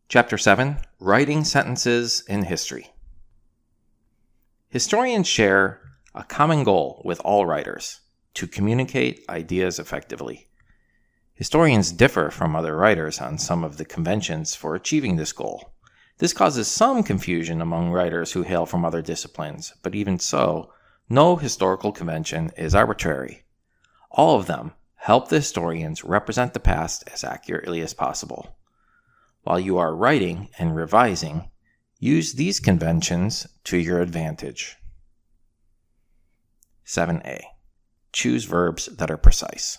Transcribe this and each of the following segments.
Chapter 7, Writing Sentences in History. Historians share a common goal with all writers: to communicate ideas effectively. Historians differ from other writers on some of the conventions for achieving this goal. This causes some confusion among writers who hail from other disciplines, but even so, no historical convention is arbitrary. All of them help the historians represent the past as accurately as possible. While you are writing and revising, use these conventions to your advantage. 7a. Choose verbs that are precise.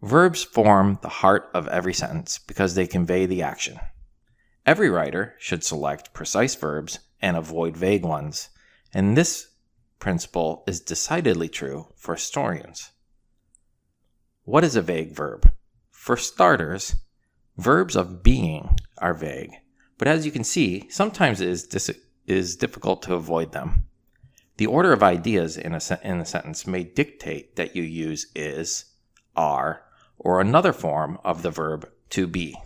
Verbs form the heart of every sentence because they convey the action. Every writer should select precise verbs and avoid vague ones, and this principle is decidedly true for historians. What is a vague verb? For starters, verbs of being are vague, but as you can see, sometimes it is difficult to avoid them. The order of ideas in a sentence may dictate that you use is, are, or another form of the verb to be.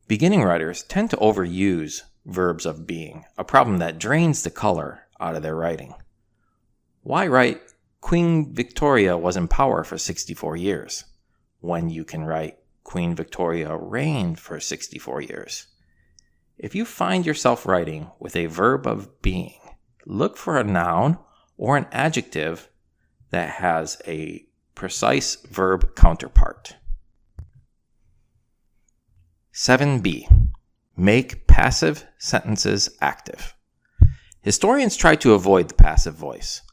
Beginning writers tend to overuse verbs of being, a problem that drains the color out of their writing. Why write Queen Victoria was in power for 64 years? When you can write Queen Victoria reigned for 64 years. If you find yourself writing with a verb of being, look for a noun or an adjective that has a precise verb counterpart. 7b. Make passive sentences active. Historians try to avoid the passive voice.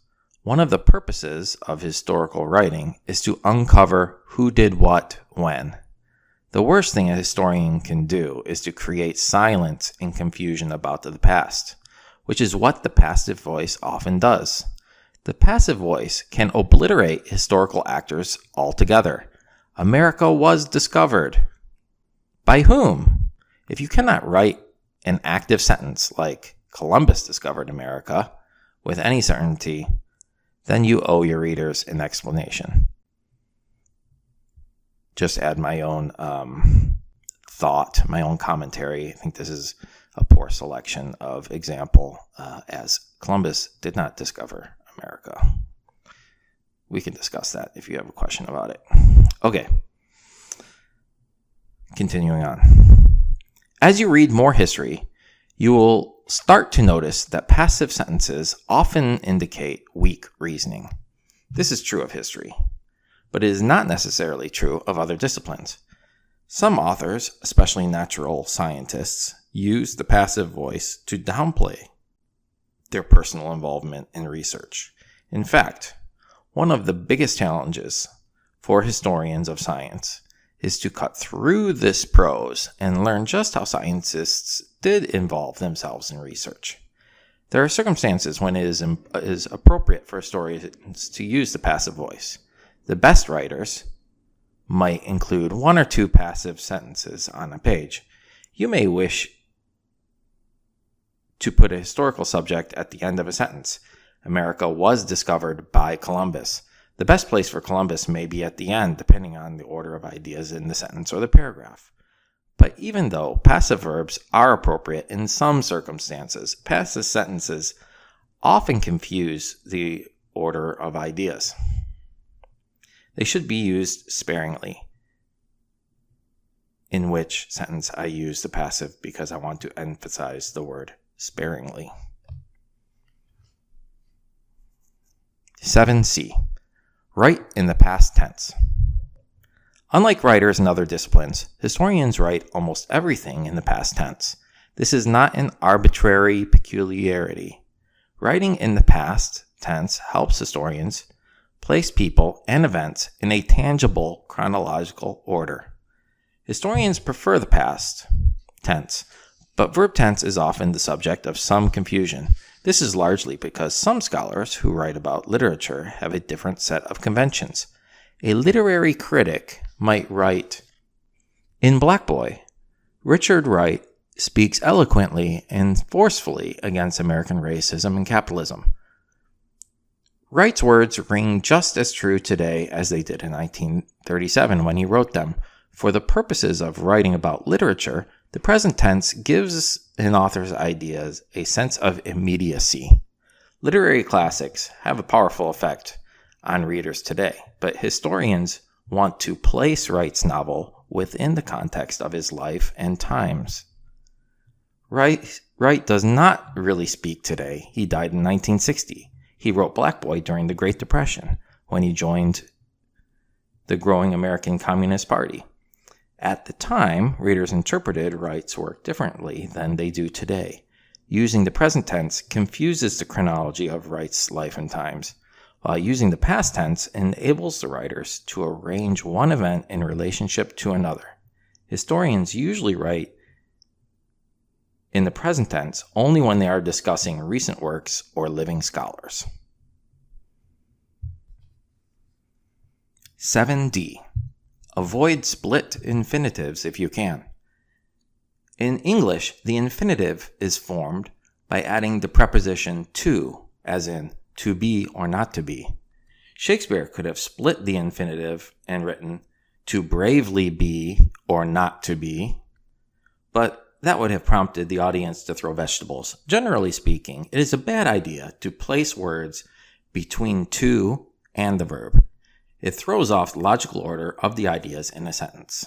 One of the purposes of historical writing is to uncover who did what when. The worst thing a historian can do is to create silence and confusion about the past, which is what the passive voice often does. The passive voice can obliterate historical actors altogether. America was discovered. By whom? If you cannot write an active sentence like Columbus discovered America with any certainty, then you owe your readers an explanation. Just add my own thought, my own commentary. I think this is a poor selection of example, as Columbus did not discover America. We can discuss that if you have a question about it. Okay. Continuing on. As you read more history, you will start to notice that passive sentences often indicate weak reasoning. This is true of history, but it is not necessarily true of other disciplines. Some authors, especially natural scientists, use the passive voice to downplay their personal involvement in research. In fact, one of the biggest challenges for historians of science is to cut through this prose and learn just how scientists did involve themselves in research. There are circumstances when it is appropriate for historians to use the passive voice. The best writers might include one or two passive sentences on a page. You may wish to put a historical subject at the end of a sentence. America was discovered by Columbus. The best place for Columbus may be at the end, depending on the order of ideas in the sentence or the paragraph. But even though passive verbs are appropriate in some circumstances, passive sentences often confuse the order of ideas. They should be used sparingly. In which sentence I use the passive because I want to emphasize the word sparingly. 7c. Write in the past tense. Unlike writers in other disciplines, historians write almost everything in the past tense. This is not an arbitrary peculiarity. Writing in the past tense helps historians place people and events in a tangible chronological order. Historians prefer the past tense, but verb tense is often the subject of some confusion. This is largely because some scholars who write about literature have a different set of conventions. A literary critic might write, "In Black Boy, Richard Wright speaks eloquently and forcefully against American racism and capitalism." Wright's words ring just as true today as they did in 1937 when he wrote them. For the purposes of writing about literature, the present tense gives an author's ideas a sense of immediacy. Literary classics have a powerful effect on readers today, but historians want to place Wright's novel within the context of his life and times. Wright does not really speak today. He died in 1960. He wrote Black Boy during the Great Depression when he joined the growing American Communist Party. At the time, readers interpreted Wright's work differently than they do today. Using the present tense confuses the chronology of Wright's life and times, while using the past tense enables the writers to arrange one event in relationship to another. Historians usually write in the present tense only when they are discussing recent works or living scholars. 7D. Avoid split infinitives if you can. In English, the infinitive is formed by adding the preposition to, as in to be or not to be. Shakespeare could have split the infinitive and written to bravely be or not to be, but that would have prompted the audience to throw vegetables. Generally speaking, it is a bad idea to place words between to and the verb. It throws off the logical order of the ideas in a sentence.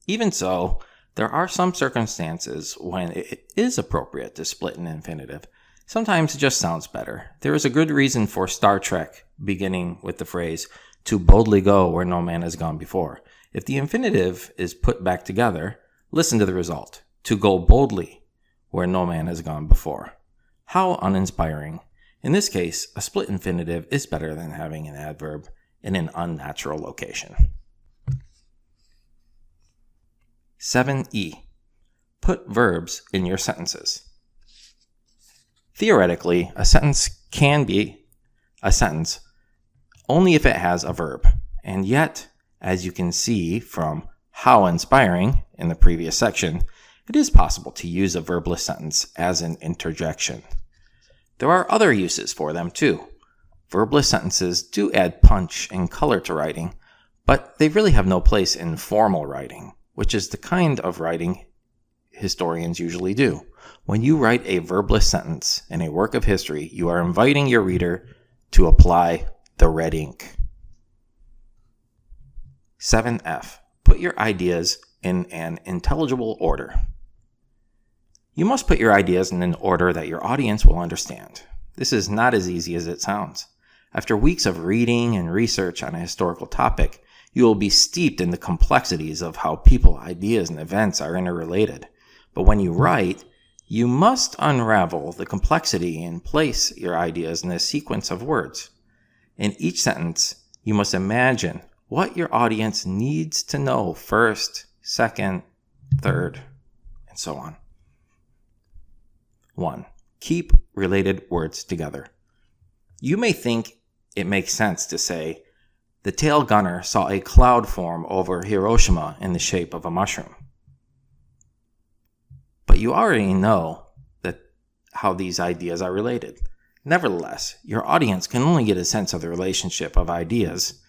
Even so, there are some circumstances when it is appropriate to split an infinitive. Sometimes it just sounds better. There is a good reason for Star Trek beginning with the phrase, to boldly go where no man has gone before. If the infinitive is put back together, listen to the result. To go boldly where no man has gone before. How uninspiring. In this case, a split infinitive is better than having an adverb in an unnatural location. 7E. Put verbs in your sentences. Theoretically, a sentence can be a sentence only if it has a verb. And yet, as you can see from how inspiring in the previous section, it is possible to use a verbless sentence as an interjection. There are other uses for them too. Verbless sentences do add punch and color to writing, but they really have no place in formal writing, which is the kind of writing historians usually do. When you write a verbless sentence in a work of history, you are inviting your reader to apply the red ink. 7F. Put your ideas in an intelligible order. You must put your ideas in an order that your audience will understand. This is not as easy as it sounds. After weeks of reading and research on a historical topic, you will be steeped in the complexities of how people, ideas, and events are interrelated. But when you write, you must unravel the complexity and place your ideas in a sequence of words. In each sentence, you must imagine what your audience needs to know first, second, third, and so on. 1. Keep related words together. You may think it makes sense to say, the tail gunner saw a cloud form over Hiroshima in the shape of a mushroom. But you already know how these ideas are related. Nevertheless, your audience can only get a sense of the relationship of ideas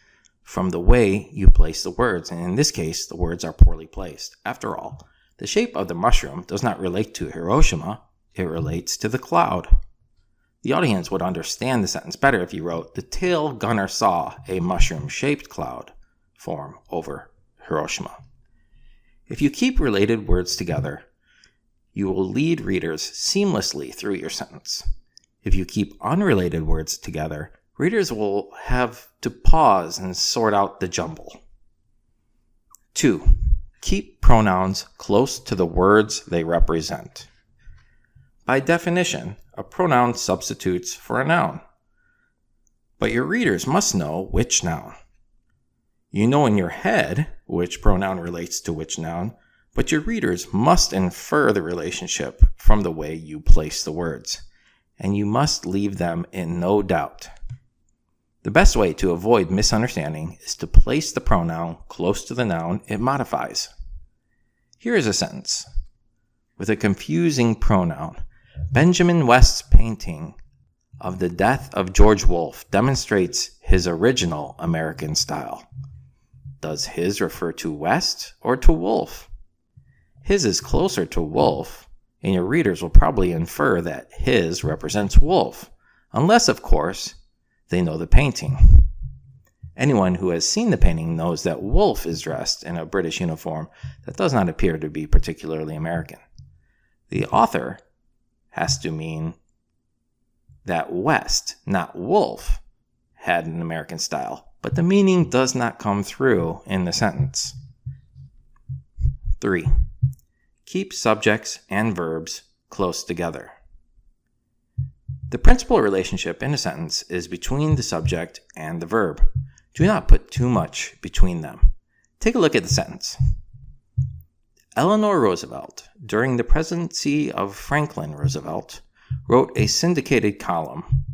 from the way you place the words, and in this case, the words are poorly placed. After all, the shape of the mushroom does not relate to Hiroshima, it relates to the cloud. The audience would understand the sentence better if you wrote, the tail gunner saw a mushroom-shaped cloud form over Hiroshima. If you keep related words together, you will lead readers seamlessly through your sentence. If you keep unrelated words together, readers will have to pause and sort out the jumble. 2. Keep pronouns close to the words they represent. By definition, a pronoun substitutes for a noun. But your readers must know which noun. You know in your head which pronoun relates to which noun, but your readers must infer the relationship from the way you place the words, and you must leave them in no doubt. The best way to avoid misunderstanding is to place the pronoun close to the noun it modifies. Here is a sentence with a confusing pronoun. Benjamin West's painting of the death of George Wolfe demonstrates his original American style. Does his refer to West or to wolf? His is closer to wolf, and your readers will probably infer that his represents wolf, unless, of course, they know the painting. Anyone who has seen the painting knows that Wolfe is dressed in a British uniform that does not appear to be particularly American. The author has to mean that West, not Wolfe, had an American style, but the meaning does not come through in the sentence. 3. Keep subjects and verbs close together. The principal relationship in a sentence is between the subject and the verb. Do not put too much between them. Take a look at the sentence. Eleanor Roosevelt, during the presidency of Franklin Roosevelt, wrote a syndicated column.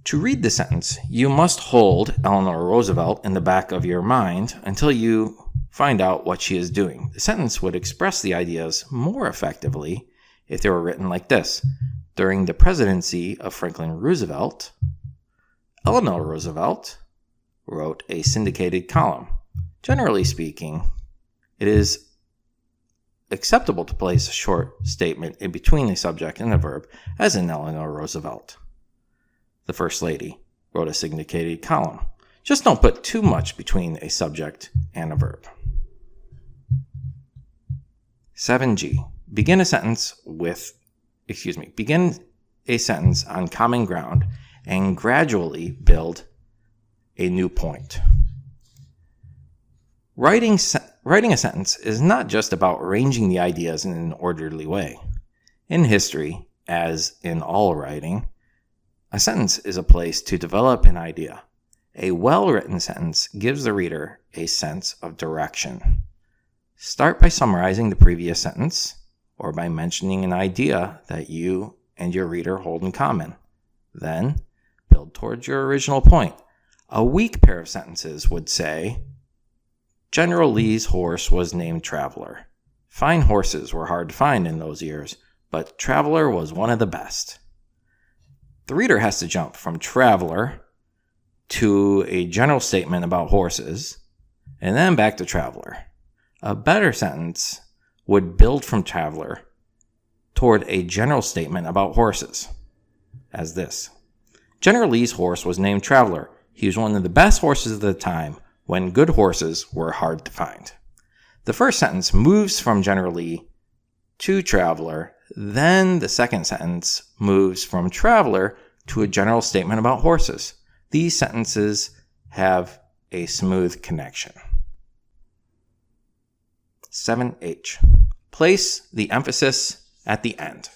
To read the sentence, you must hold Eleanor Roosevelt in the back of your mind until you find out what she is doing. The sentence would express the ideas more effectively if they were written like this. During the presidency of Franklin Roosevelt, Eleanor Roosevelt wrote a syndicated column. Generally speaking, it is acceptable to place a short statement in between the subject and the verb, as in Eleanor Roosevelt. The First Lady wrote a syndicated column. Just don't put too much between a subject and a verb. 7G. Begin a sentence on common ground and gradually build a new point. Writing a sentence is not just about arranging the ideas in an orderly way. In history, as in all writing, a sentence is a place to develop an idea. A well-written sentence gives the reader a sense of direction. Start by summarizing the previous sentence or by mentioning an idea that you and your reader hold in common. Then, build towards your original point. A weak pair of sentences would say, General Lee's horse was named Traveler. Fine horses were hard to find in those years, but Traveler was one of the best. The reader has to jump from Traveler to a general statement about horses, and then back to Traveler. A better sentence would build from Traveler toward a general statement about horses, as this. General Lee's horse was named Traveler. He was one of the best horses of the time when good horses were hard to find. The first sentence moves from General Lee to Traveler, then the second sentence moves from Traveler to a general statement about horses. These sentences have a smooth connection. 7H. Place the emphasis at the end.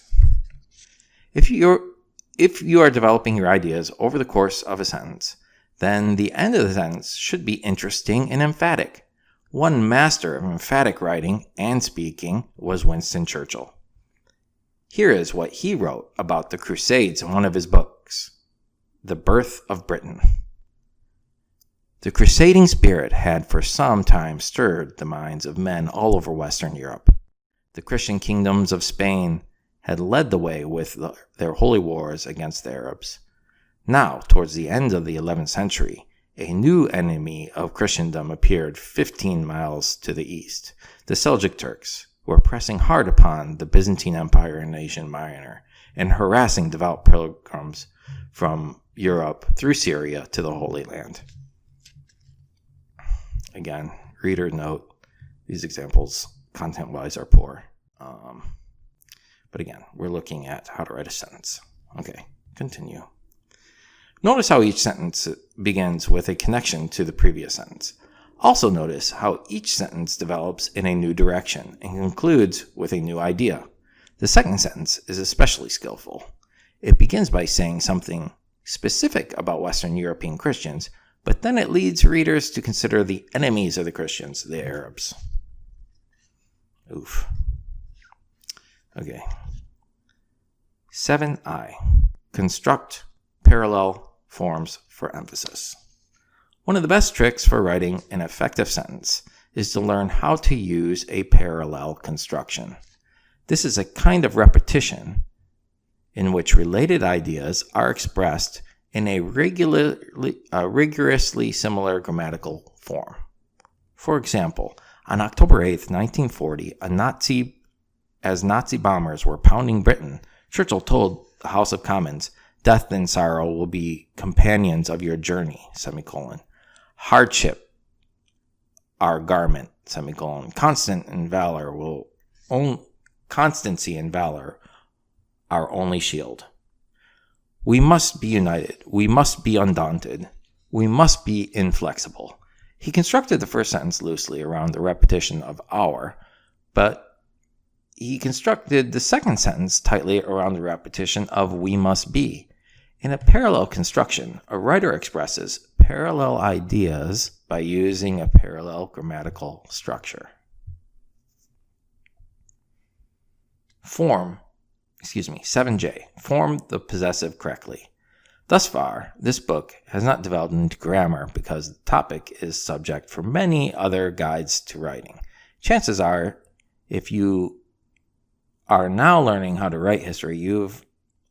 If you are developing your ideas over the course of a sentence, then the end of the sentence should be interesting and emphatic. One master of emphatic writing and speaking was Winston Churchill. Here is what he wrote about the Crusades in one of his books, The Birth of Britain. The crusading spirit had for some time stirred the minds of men all over Western Europe. The Christian kingdoms of Spain had led the way with their holy wars against the Arabs. Now, towards the end of the 11th century, a new enemy of Christendom appeared 15 miles to the east. The Seljuk Turks were pressing hard upon the Byzantine Empire in Asia Minor and harassing devout pilgrims from Europe through Syria to the Holy Land. Again, reader note, these examples content-wise are poor. But again, we're looking at how to write a sentence. Okay, continue. Notice how each sentence begins with a connection to the previous sentence. Also notice how each sentence develops in a new direction and concludes with a new idea. The second sentence is especially skillful. It begins by saying something specific about Western European Christians, but then it leads readers to consider the enemies of the Christians, the Arabs. Oof. Okay. 7I. Construct parallel forms for emphasis. One of the best tricks for writing an effective sentence is to learn how to use a parallel construction. This is a kind of repetition in which related ideas are expressed in a rigorously similar grammatical form. For example, on October 8, 1940, as Nazi bombers were pounding Britain, Churchill told the House of Commons, "Death and sorrow will be companions of your journey, hardship our garment, constancy and valor our only shield. We must be united. We must be undaunted. We must be inflexible." He constructed the first sentence loosely around the repetition of our, but he constructed the second sentence tightly around the repetition of we must be. In a parallel construction, a writer expresses parallel ideas by using a parallel grammatical structure. 7J. Form the possessive correctly. Thus far, this book has not developed into grammar because the topic is subject for many other guides to writing. Chances are, if you are now learning how to write history, you've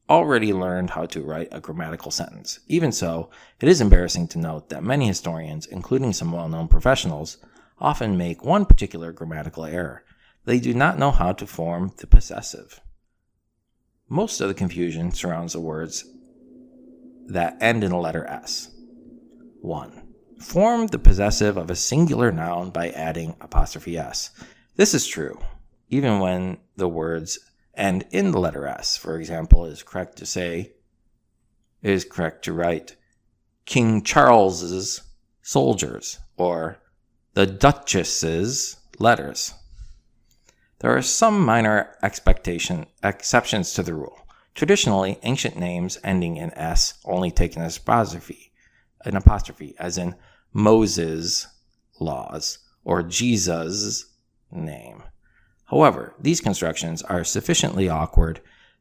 already learned how to write a grammatical sentence. Even so, it is embarrassing to note that many historians, including some well-known professionals, often make one particular grammatical error. They do not know how to form the possessive. Most of the confusion surrounds the words that end in the letter S. 1. Form the possessive of a singular noun by adding apostrophe S. This is true, even when the words end in the letter S. For example, it is correct to write King Charles's soldiers or the Duchess's letters. There are some minor exceptions to the rule. Traditionally, ancient names ending in S only take an apostrophe, as in Moses' laws or Jesus' name. However, these constructions are sufficiently awkward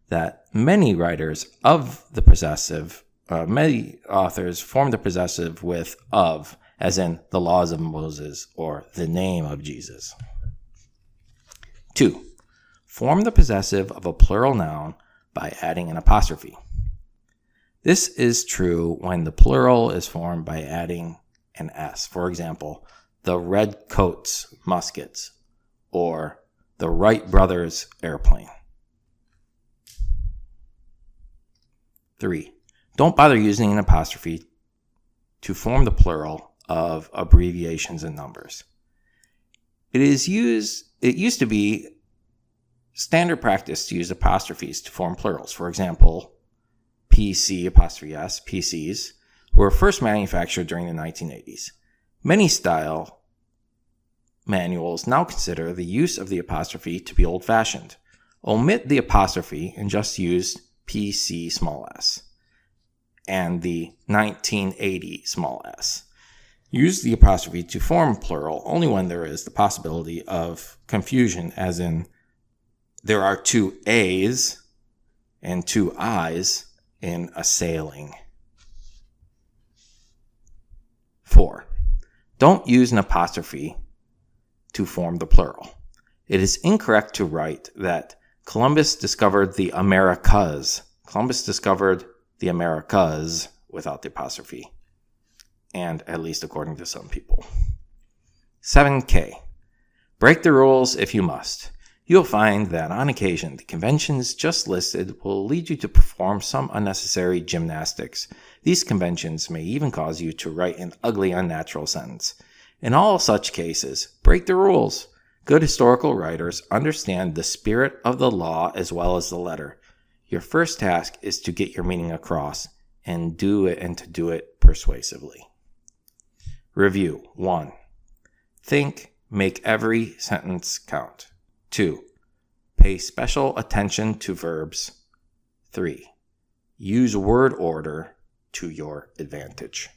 that many authors form the possessive with of, as in the laws of Moses or the name of Jesus. 2. Form the possessive of a plural noun by adding an apostrophe. This is true when the plural is formed by adding an S. For example, the Redcoats muskets or the Wright brothers airplane. 3. Don't bother using an apostrophe to form the plural of abbreviations and numbers. It used to be standard practice to use apostrophes to form plurals. For example, PC apostrophe S, PCs, were first manufactured during the 1980s. Many style manuals now consider the use of the apostrophe to be old-fashioned. Omit the apostrophe and just use PC small s and the 1980 small s. Use the apostrophe to form plural only when there is the possibility of confusion, as in there are 2 A's and 2 I's in assailing. 4. Don't use an apostrophe to form the plural. It is incorrect to write that Columbus discovered the Americas. Columbus discovered the Americas without the apostrophe, and at least according to some people. 7K. Break the rules if you must. You'll find that on occasion, the conventions just listed will lead you to perform some unnecessary gymnastics. These conventions may even cause you to write an ugly, unnatural sentence. In all such cases, break the rules. Good historical writers understand the spirit of the law as well as the letter. Your first task is to get your meaning across and to do it persuasively. Review. 1. Think, make every sentence count. 2. Pay special attention to verbs. 3. Use word order to your advantage.